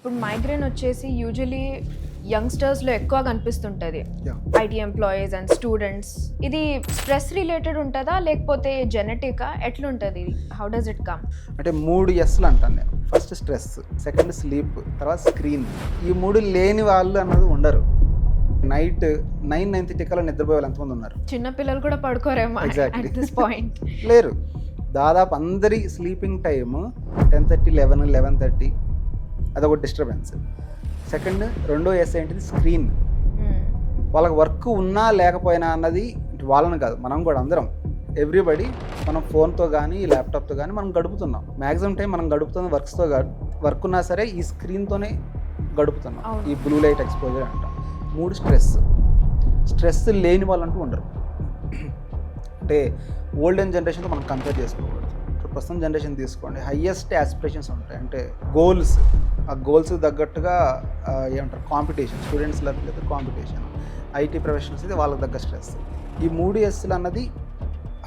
ఇప్పుడు మైగ్రేన్ వచ్చేసి యూజువలీ యంగ్స్టర్స్లో ఎక్కువ కనిపిస్తుంటుంది, ఐటీ ఎంప్లాయీస్ అండ్ స్టూడెంట్స్. ఇది స్ట్రెస్ రిలేటెడ్ ఉంటుందా లేకపోతే జెనెటికా, ఎట్లుంటుంది? How does it come? అంటే 3 Sలు అంటాను నేను. ఫస్ట్ స్ట్రెస్, సెకండ్ స్లీప్, తర్వాత స్క్రీన్. ఈ 3 లేని వాళ్ళు అన్నది ఉండరు. నైట్ 9:30 కల్లా నిద్రపోయే వాళ్ళు ఎంతమంది ఉన్నారు? చిన్న పిల్లలు కూడా పడుకోరేమో Exactly. at this point. లేరు. దాదాపు అందరి స్లీపింగ్ టైము 10:30, 11, 11:30. అదొక డిస్టర్బెన్స్. సెకండ్, రెండో ఎస్ ఏంటిది? స్క్రీన్. వాళ్ళకి వర్క్ ఉన్నా లేకపోయినా అన్నది వాళ్ళని కాదు, మనం కూడా అందరం, ఎవ్రీబడి మనం ఫోన్తో కానీ ల్యాప్టాప్తో కానీ మనం గడుపుతున్నాం. మ్యాక్సిమం టైం మనం గడుపుతున్న వర్క్స్తో వర్క్ ఉన్నా సరే ఈ స్క్రీన్తోనే గడుపుతున్నాం. ఈ బ్లూ లైట్ ఎక్స్పోజర్ అంటాం. 3 స్ట్రెస్ లేని వాళ్ళంటూ ఉండరు. అంటే ఓల్డెన్ జనరేషన్తో మనం కంపేర్ చేసుకోకూడదు. ప్రస్తుతం జనరేషన్ తీసుకోండి, హయ్యెస్ట్ యాస్పిరేషన్స్ ఉంటాయి. అంటే గోల్స్, ఆ గోల్స్ తగ్గట్టుగా ఏమంటారు, కాంపిటీషన్, స్టూడెంట్స్ లేదా కాంపిటీషన్, ఐటీ ప్రొఫెషనల్స్ అయితే వాళ్ళకి తగ్గ స్ట్రెస్. ఈ 3 Sలు అన్నది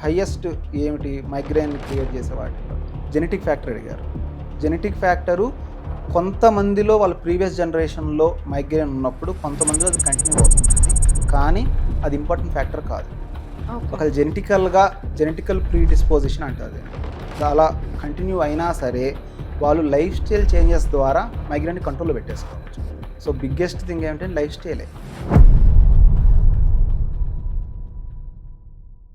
హయ్యెస్ట్ ఏమిటి మైగ్రేన్ క్రియేట్ చేసే వాటిలో. జెనెటిక్ ఫ్యాక్టర్ అడిగారు. జెనెటిక్ ఫ్యాక్టరు కొంతమందిలో వాళ్ళ ప్రీవియస్ జనరేషన్లో మైగ్రేన్ ఉన్నప్పుడు కొంతమందిలో అది కంటిన్యూ అవుతుంది, కానీ అది ఇంపార్టెంట్ ఫ్యాక్టర్ కాదు. ఒక జెనెటికల్ ప్రీడిస్పోజిషన్ అంటుంది. అలా కంటిన్యూ అయినా సరే వాళ్ళు లైఫ్ స్టైల్ చేంజెస్ ద్వారా మైగ్రేన్ని కంట్రోల్లో పెట్టేసుకోవచ్చు. సో బిగ్గెస్ట్ థింగ్ ఏమిటంటే లైఫ్ స్టైలే.